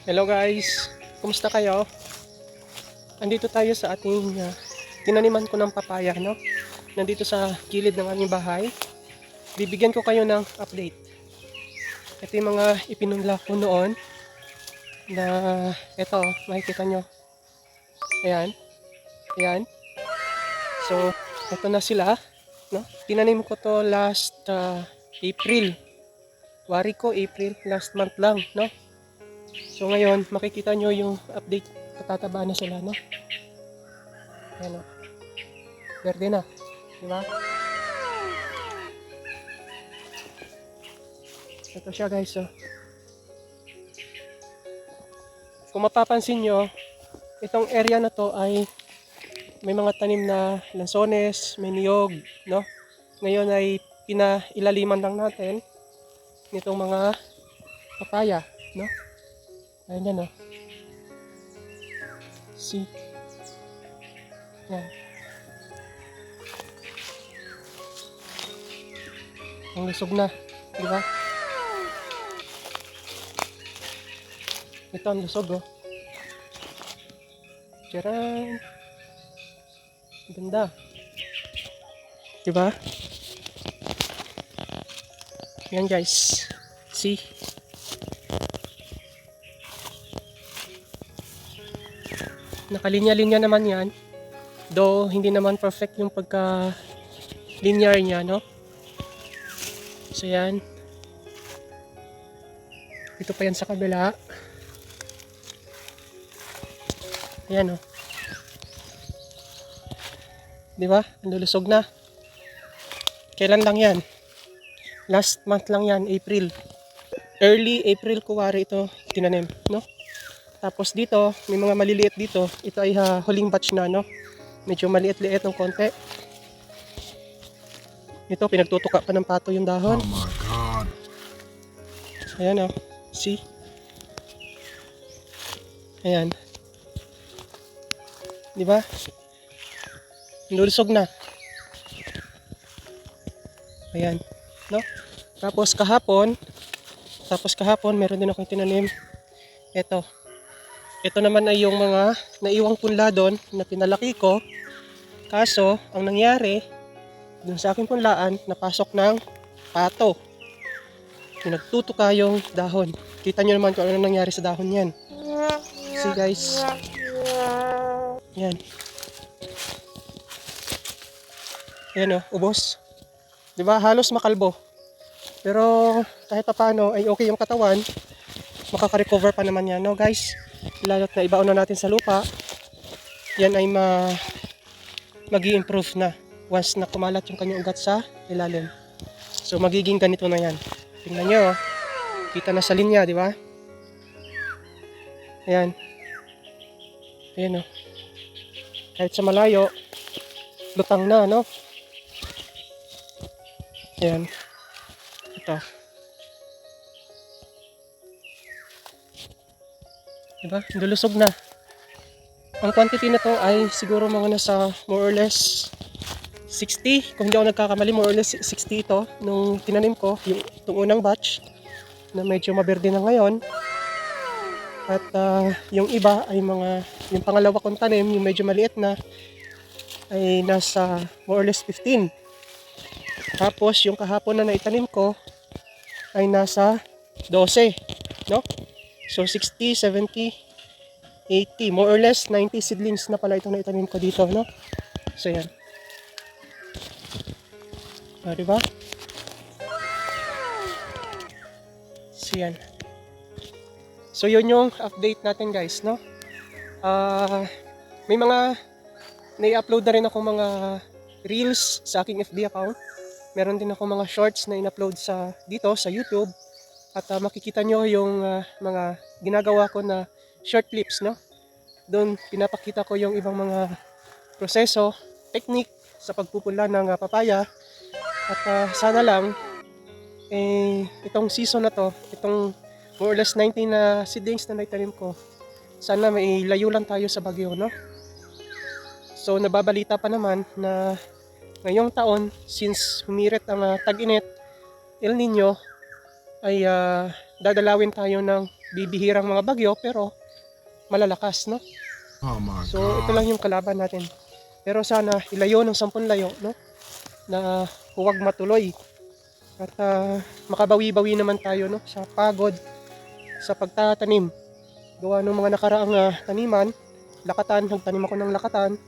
Hello guys, kumusta kayo? Andito tayo sa ating tinaniman ko ng papaya, no? Nandito sa gilid ng aming bahay. Bibigyan ko kayo ng update. Ito yung mga ipinunla ko noon na ito, makikita nyo. Ayan, ayan. So, ito na sila, no? Tinanim ko to last April. Wari ko, April, last month lang, no? So ngayon, makikita nyo yung update. Katataba na sila, no? Ayan o. Verde na. Diba? Ito siya guys, oh. Kung mapapansin nyo, itong area na to ay may mga tanim na lansones, may niyog, no? Ngayon ay pinailaliman lang natin nitong mga papaya, no? Ayan yan, oh. See? Yan. Ang lusog na, di ba? Ito ang lusog, oh. Tcharan! Ganda. Di ba? Yan guys. See? Nakalinya-linya naman yan. Though hindi naman perfect yung pagka linear niya, no? So yan. Ito pa yan sa kabila. Ayan, oh. Di ba? Lulusog na. Kailan lang yan? Last month lang yan, April. Early April kuwari ito tinanim, no? Tapos dito, may mga maliliit dito. Ito ay huling batch na, no? Medyo maliit-liit ng konti. Ito, pinagtutuka pa ng pato yung dahon. Oh my God. Ayan, oh. See? Ayan. Di ba? Lulusog na. Ayan, no? Tapos kahapon, meron din akong tinanim. Ito naman ay yung mga naiwang punla doon na pinalaki ko. Kaso, ang nangyari, dun sa aking punlaan, napasok ng pato. Pinagtutuka yung dahon. Kita nyo naman kung ano nangyari sa dahon yan. See guys. Yan. Ayan o, ubos. Diba, halos makalbo. Pero kahit pa paano ay okay yung katawan. Makaka-recover pa naman yan, no guys? Lalo't na ibaon na natin sa lupa. Yan ay mag-i-improve na once na kumalat yung kanyang ugat sa ilalim. So magiging ganito na yan. Tingnan nyo, oh. Kita na sa linya, di ba? Ayan. Ayan, oh. Kahit sa malayo, lutang na, no? Ayan. Ito. Diba? Lulusog na. Ang quantity na to ay siguro mga nasa more or less 60. Kung hindi ako nagkakamali, more or less 60 ito nung tinanim ko, itong unang batch na medyo maberde na ngayon. At yung iba ay yung pangalawa kong tanim, yung medyo maliit na, ay nasa more or less 15. Tapos yung kahapon na naitanim ko ay nasa 12, no? So 60, 70, 80, more or less 90 seedlings na pala itong naitanim ko dito, no? So yan. Diba? So yan. So yun yung update natin guys, no? May mga nai-upload na rin ako mga reels sa aking FB account. Meron din ako mga shorts na in-upload dito sa YouTube. At makikita nyo yung mga ginagawa ko na short clips, no? Doon pinapakita ko yung ibang mga proseso, technique sa pagpupula ng papaya. At sana lang, itong season na to, itong more or less 19 na seedlings na naitanim ko, sana may layo lang tayo sa bagyo, no? So nababalita pa naman na ngayong taon, since humirit ang tag-init, El Nino, ay dadalawin tayo ng bibihirang mga bagyo pero malalakas, no? Oh my So ito God. lang yung kalaban natin. Pero sana ilayo ng 10 layo, no? Na huwag matuloy. At makabawi-bawi naman tayo, no? Sa pagod, sa pagtatanim. Gawa ng mga nakaraang taniman, lakatan, nagtanim ako ng lakatan.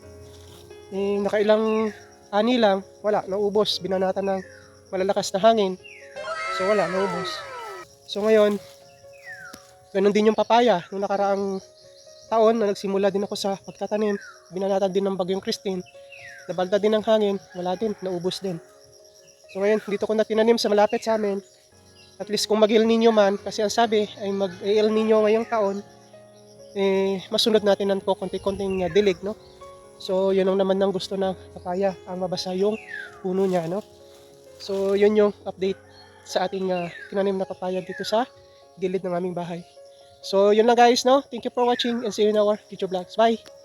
Nakailang ani lang, wala, naubos. Binanatan ng malalakas na hangin. So wala, naubos. So ngayon, ganun din yung papaya. Nung nakaraang taon na nagsimula din ako sa pagtatanim, binanatan din ng bagyong Christine. Nabalda din ng hangin, wala din, naubos din. So ngayon, dito ko na tinanim sa malapit sa amin. At least kung mag-El Nino man, kasi ang sabi ay mag-El Nino ngayong taon, masunod natin ng konti-konting dilig, no? So yun ang naman ng gusto ng papaya, ang mabasa yung puno niya, no? So yun yung update sa ating tinanim na papaya dito sa gilid ng aming bahay. So yun lang guys, no? Thank you for watching and see you in our future vlogs. Bye!